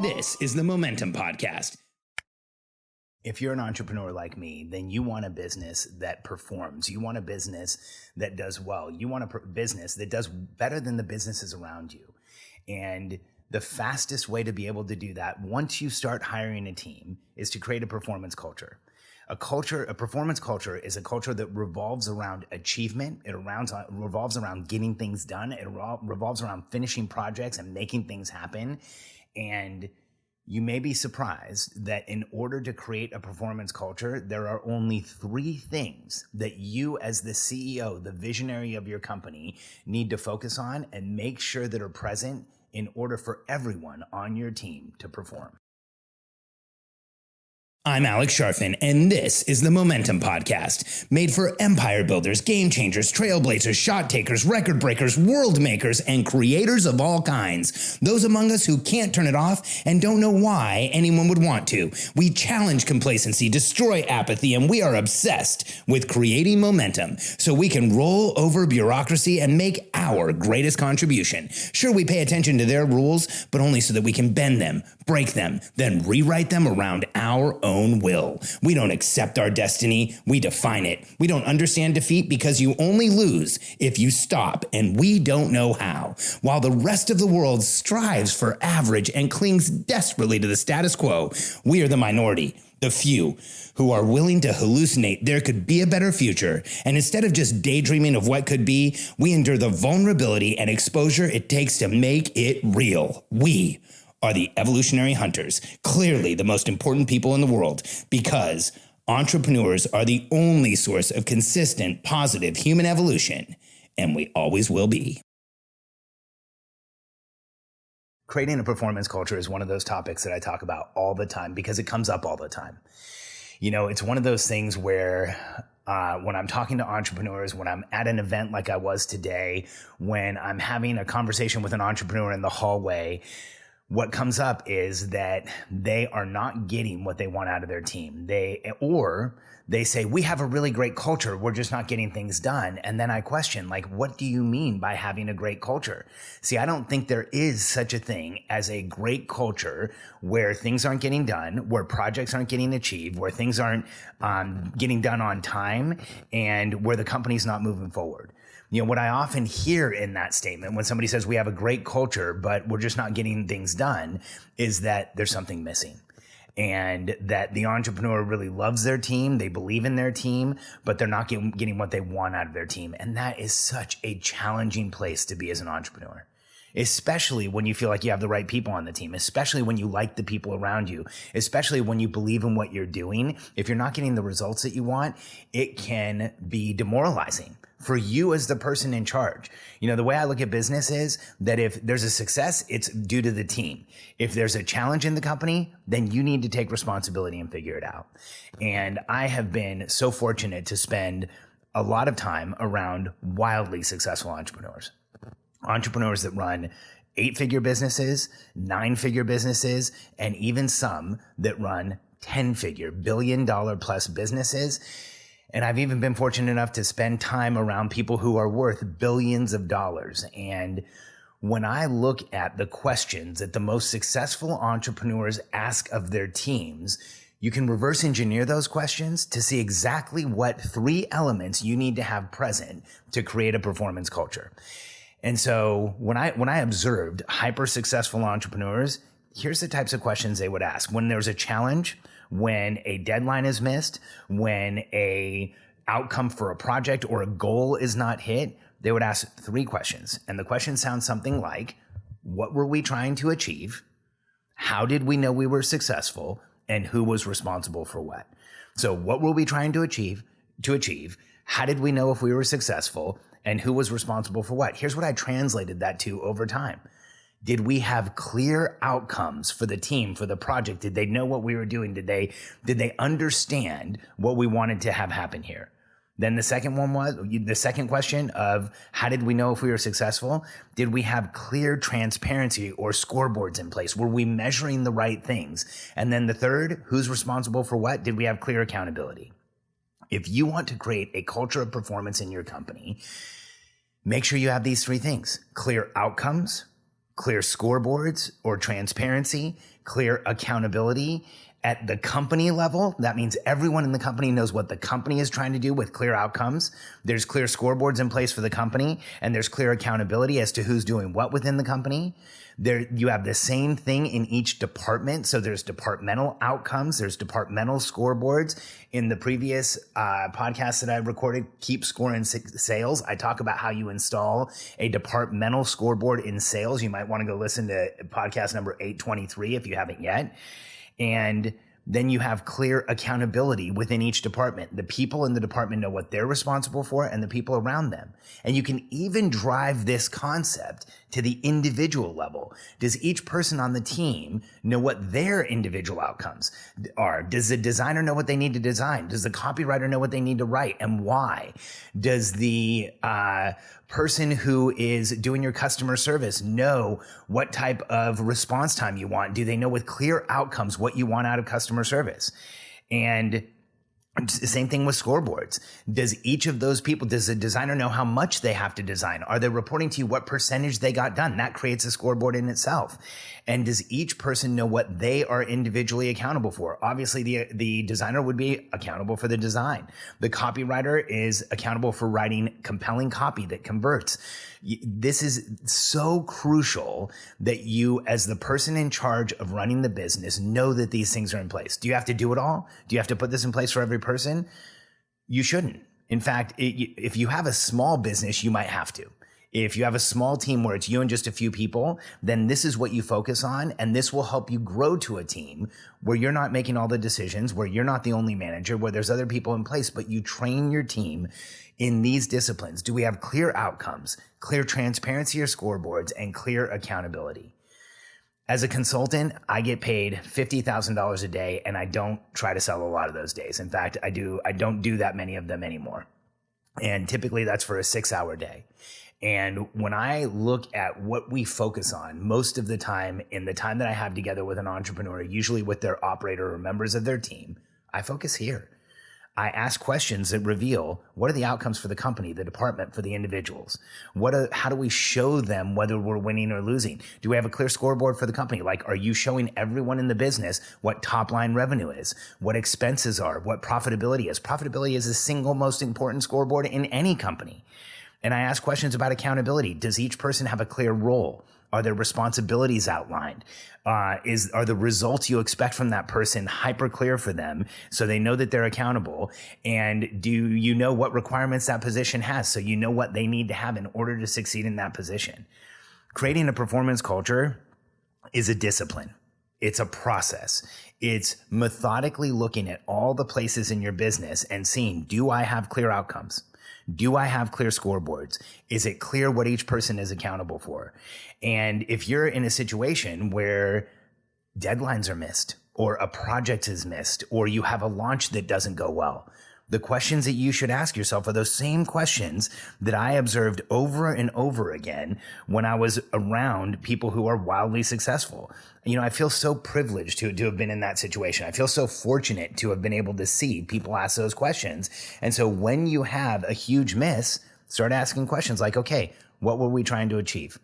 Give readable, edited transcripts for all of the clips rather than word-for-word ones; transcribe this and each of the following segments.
This is the Momentum Podcast. If you're an entrepreneur like me, then you want a business that performs. You want a business that does well. You want a business that does better than the businesses around you. And the fastest way to be able to do that, once you start hiring a team, is to create a performance culture. A performance culture is a culture that revolves around achievement. It revolves around getting things done. It revolves around finishing projects and making things happen. And you may be surprised that in order to create a performance culture, there are only 3 things that you as the CEO, the visionary of your company, need to focus on and make sure that are present in order for everyone on your team to perform. I'm Alex Sharfin, and this is the Momentum Podcast, made for empire builders, game changers, trailblazers, shot takers, record breakers, world makers, and creators of all kinds. Those among us who can't turn it off and don't know why anyone would want to. We challenge complacency, destroy apathy, and we are obsessed with creating momentum so we can roll over bureaucracy and make our greatest contribution. Sure, we pay attention to their rules, but only so that we can bend them, break them, then rewrite them around our own will. We don't accept our destiny, we define it. We don't understand defeat because you only lose if you stop, and we don't know how. While the rest of the world strives for average and clings desperately to the status quo, we are the minority, the few, who are willing to hallucinate there could be a better future. And instead of just daydreaming of what could be, we endure the vulnerability and exposure it takes to make it real. We are the evolutionary hunters, clearly the most important people in the world, because entrepreneurs are the only source of consistent, positive human evolution, and we always will be. Creating a performance culture is one of those topics that I talk about all the time because it comes up all the time. You know, it's one of those things where when I'm talking to entrepreneurs, when I'm at an event like I was today, when I'm having a conversation with an entrepreneur in the hallway, what comes up is that they are not getting what they want out of their team. They say, we have a really great culture, we're just not getting things done. And then I question, like, what do you mean by having a great culture? See, I don't think there is such a thing as a great culture where things aren't getting done, where projects aren't getting achieved, where things aren't getting done on time, and where the company's not moving forward. You know, what I often hear in that statement when somebody says we have a great culture, but we're just not getting things done, is that there's something missing. And that the entrepreneur really loves their team, they believe in their team, but they're not getting what they want out of their team. And that is such a challenging place to be as an entrepreneur, especially when you feel like you have the right people on the team, especially when you like the people around you, especially when you believe in what you're doing. If you're not getting the results that you want, it can be demoralizing for you as the person in charge. You know, the way I look at business is that if there's a success, it's due to the team. If there's a challenge in the company, then you need to take responsibility and figure it out. And I have been so fortunate to spend a lot of time around wildly successful entrepreneurs that run 8-figure businesses, 9-figure businesses, and even some that run 10-figure, billion-dollar-plus businesses. And I've even been fortunate enough to spend time around people who are worth billions of dollars. And when I look at the questions that the most successful entrepreneurs ask of their teams, you can reverse engineer those questions to see exactly what 3 elements you need to have present to create a performance culture. And so when I observed hyper successful entrepreneurs, here's the types of questions they would ask. When there's a challenge, when a deadline is missed, when a outcome for a project or a goal is not hit, they would ask 3 questions. And the questions sound something like, what were we trying to achieve? How did we know we were successful? And who was responsible for what? So what were we trying to achieve? How did we know if we were successful? And who was responsible for what? Here's what I translated that to over time. Did we have clear outcomes for the team, for the project? Did they know what we were doing? Did they understand what we wanted to have happen here? Then the second question of how did we know if we were successful? Did we have clear transparency or scoreboards in place? Were we measuring the right things? And then the third, who's responsible for what? Did we have clear accountability? If you want to create a culture of performance in your company, make sure you have these 3 things: clear outcomes, clear scoreboards or transparency, clear accountability. At the company level, that means everyone in the company knows what the company is trying to do with clear outcomes. There's clear scoreboards in place for the company, and there's clear accountability as to who's doing what within the company. There, you have the same thing in each department. So there's departmental outcomes, there's departmental scoreboards. In the previous podcast that I recorded, Keep Score in Sales, I talk about how you install a departmental scoreboard in sales. You might want to go listen to podcast number 823 if you haven't yet. And then you have clear accountability within each department. The people in the department know what they're responsible for and the people around them. And you can even drive this concept to the individual level. Does each person on the team know what their individual outcomes are? Does the designer know what they need to design? Does the copywriter know what they need to write and why? Does the person who is doing your customer service know what type of response time you want? Do they know with clear outcomes what you want out of customer service? And same thing with scoreboards. Does each of those people, does the designer know how much they have to design? Are they reporting to you what percentage they got done? That creates a scoreboard in itself. And does each person know what they are individually accountable for? Obviously, the designer would be accountable for the design. The copywriter is accountable for writing compelling copy that converts. This is so crucial that you, as the person in charge of running the business, know that these things are in place. Do you have to do it all? Do you have to put this in place for every person? You shouldn't. In fact, if you have a small business, you might have to. If you have a small team where it's you and just a few people, then this is what you focus on, and this will help you grow to a team where you're not making all the decisions, where you're not the only manager, where there's other people in place, but you train your team in these disciplines. Do we have clear outcomes, clear transparency or scoreboards, and clear accountability? As a consultant, I get paid $50,000 a day, and I don't try to sell a lot of those days. In fact, I don't do that many of them anymore. And typically that's for a 6-hour day. And when I look at what we focus on most of the time in the time that I have together with an entrepreneur, usually with their operator or members of their team, I focus here. I ask questions that reveal what are the outcomes for the company, the department, for the individuals. How do we show them whether we're winning or losing? Do we have a clear scoreboard for the company? Like, are you showing everyone in the business what top line revenue is, what expenses are, what profitability is? Profitability is the single most important scoreboard in any company. And I ask questions about accountability. Does each person have a clear role? Are their responsibilities outlined? Are the results you expect from that person hyper clear for them so they know that they're accountable? And do you know what requirements that position has so you know what they need to have in order to succeed in that position? Creating a performance culture is a discipline. It's a process. It's methodically looking at all the places in your business and seeing, do I have clear outcomes? Do I have clear scoreboards? Is it clear what each person is accountable for? And if you're in a situation where deadlines are missed, or a project is missed, or you have a launch that doesn't go well, the questions that you should ask yourself are those same questions that I observed over and over again when I was around people who are wildly successful. You know, I feel so privileged to have been in that situation. I feel so fortunate to have been able to see people ask those questions. And so when you have a huge miss, start asking questions like, okay, what were we trying to achieve?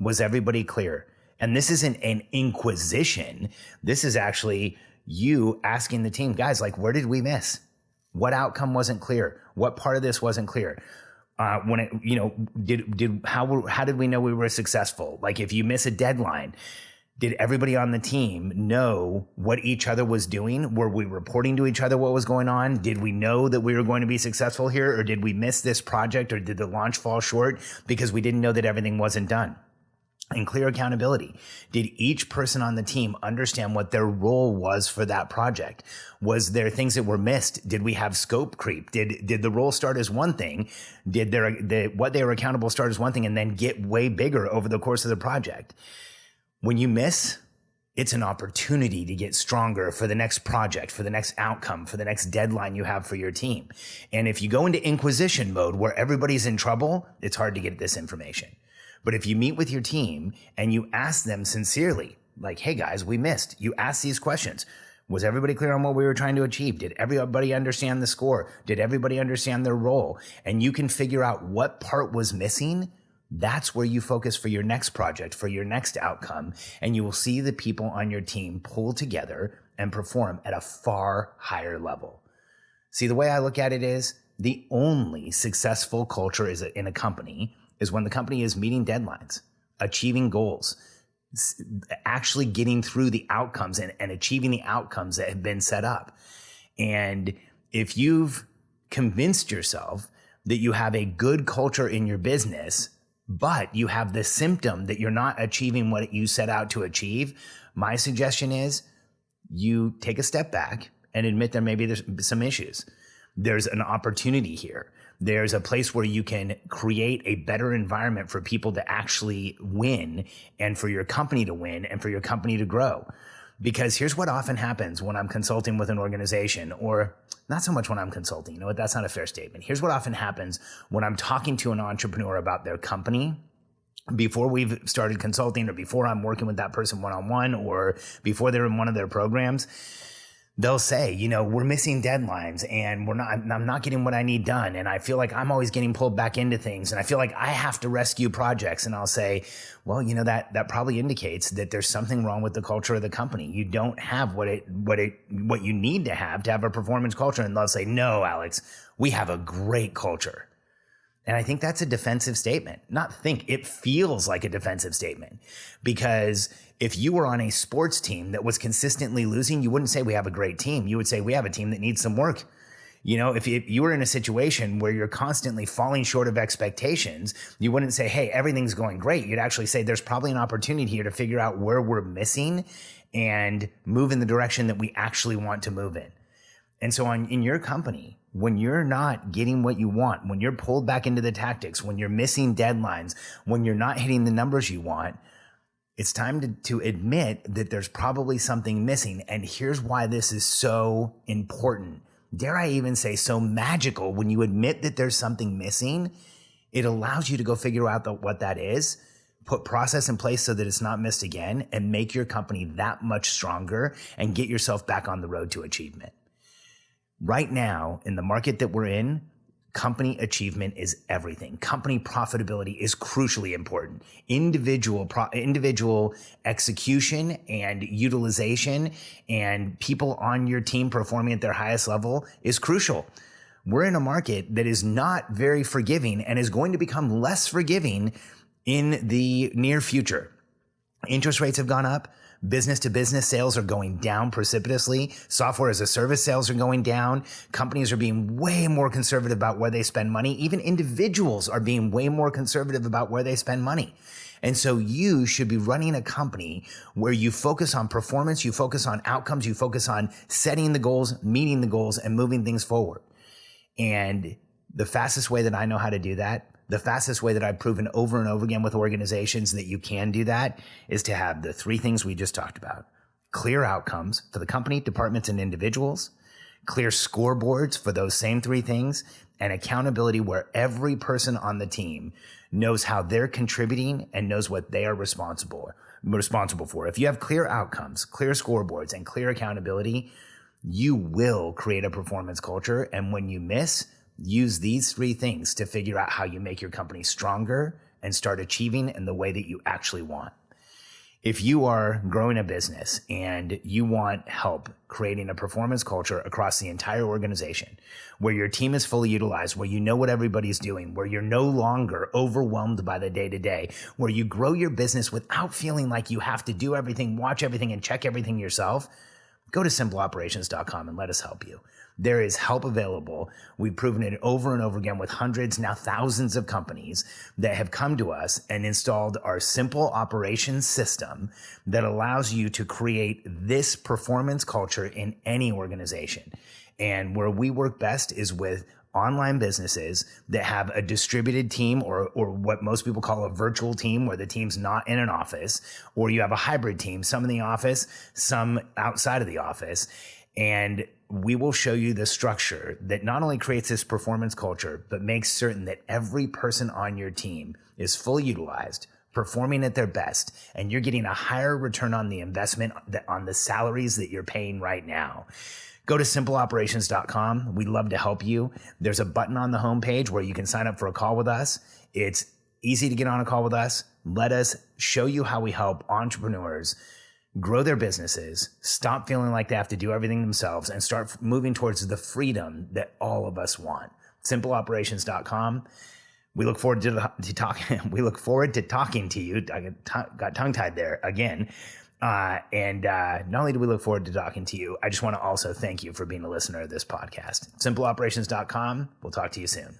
Was everybody clear? And this isn't an inquisition. This is actually you asking the team, guys, like, where did we miss? What outcome wasn't clear? What part of this wasn't clear? How did we know we were successful? Like, if you miss a deadline, did everybody on the team know what each other was doing? Were we reporting to each other what was going on? Did we know that we were going to be successful here? Or did we miss this project? Or did the launch fall short because we didn't know that everything wasn't done? And clear accountability. Did each person on the team understand what their role was for that project? Was there things that were missed? Did we have scope creep? Did the role start as one thing? Did what they were accountable start as one thing and then get way bigger over the course of the project? When you miss, it's an opportunity to get stronger for the next project, for the next outcome, for the next deadline you have for your team. And if you go into inquisition mode where everybody's in trouble, it's hard to get this information. But if you meet with your team and you ask them sincerely, like, hey guys, we missed. You ask these questions. Was everybody clear on what we were trying to achieve? Did everybody understand the score? Did everybody understand their role? And you can figure out what part was missing. That's where you focus for your next project, for your next outcome, and you will see the people on your team pull together and perform at a far higher level. See, the way I look at it is the only successful culture in a company is when the company is meeting deadlines, achieving goals, actually getting through the outcomes and achieving the outcomes that have been set up. And if you've convinced yourself that you have a good culture in your business, but you have the symptom that you're not achieving what you set out to achieve, my suggestion is you take a step back and admit there's some issues. There's an opportunity here. There's a place where you can create a better environment for people to actually win and for your company to win and for your company to grow. Because here's what often happens when I'm consulting with an organization, or not so much when I'm consulting. You know what? That's not a fair statement. Here's what often happens when I'm talking to an entrepreneur about their company before we've started consulting, or before I'm working with that person one-on-one, or before they're in one of their programs. They'll say, we're missing deadlines and I'm not getting what I need done. And I feel like I'm always getting pulled back into things. And I feel like I have to rescue projects. And I'll say, well, that probably indicates that there's something wrong with the culture of the company. You don't have what you need to have a performance culture. And they'll say, no, Alex, we have a great culture. And I think that's a defensive statement. It feels like a defensive statement, because if you were on a sports team that was consistently losing, you wouldn't say we have a great team. You would say we have a team that needs some work. If you were in a situation where you're constantly falling short of expectations, you wouldn't say, hey, everything's going great. You'd actually say there's probably an opportunity here to figure out where we're missing and move in the direction that we actually want to move in. And so in your company, when you're not getting what you want, when you're pulled back into the tactics, when you're missing deadlines, when you're not hitting the numbers you want, it's time to admit that there's probably something missing. And here's why this is so important. Dare I even say so magical? When you admit that there's something missing, it allows you to go figure out what that is, put process in place so that it's not missed again, and make your company that much stronger and get yourself back on the road to achievement. Right now, in the market that we're in, company achievement is everything. Company profitability is crucially important. Individual execution and utilization and people on your team performing at their highest level is crucial. We're in a market that is not very forgiving and is going to become less forgiving in the near future. Interest rates have gone up. Business to business sales are going down precipitously. Software as a service sales are going down. Companies are being way more conservative about where they spend money. Even individuals are being way more conservative about where they spend money. And so you should be running a company where you focus on performance, you focus on outcomes, you focus on setting the goals, meeting the goals, and moving things forward. And the fastest way that I know how to do that, the fastest way that I've proven over and over again with organizations that you can do that, is to have the three things we just talked about. Clear outcomes for the company, departments, and individuals. Clear scoreboards for those same three things. And accountability where every person on the team knows how they're contributing and knows what they are responsible for. If you have clear outcomes, clear scoreboards, and clear accountability, you will create a performance culture. And when you miss, use these three things to figure out how you make your company stronger and start achieving in the way that you actually want. If you are growing a business and you want help creating a performance culture across the entire organization, where your team is fully utilized, where you know what everybody's doing, where you're no longer overwhelmed by the day-to-day, where you grow your business without feeling like you have to do everything, watch everything, and check everything yourself, go to simpleoperations.com and let us help you. There is help available. We've proven it over and over again with hundreds, now thousands of companies that have come to us and installed our simple operations system that allows you to create this performance culture in any organization. And where we work best is with online businesses that have a distributed team, or what most people call a virtual team, where the team's not in an office, or you have a hybrid team, some in the office, some outside of the office. And we will show you the structure that not only creates this performance culture, but makes certain that every person on your team is fully utilized, performing at their best, and you're getting a higher return on the investment on the salaries that you're paying right now. Go to simpleoperations.com. We'd love to help you. There's a button on the homepage where you can sign up for a call with us. It's easy to get on a call with us. Let us show you how we help entrepreneurs grow their businesses, stop feeling like they have to do everything themselves, and start moving towards the freedom that all of us want. SimpleOperations.com. We look forward to talking. We look forward to talking to you. I got tongue-tied there again. And not only do we look forward to talking to you, I just want to also thank you for being a listener of this podcast. SimpleOperations.com. We'll talk to you soon.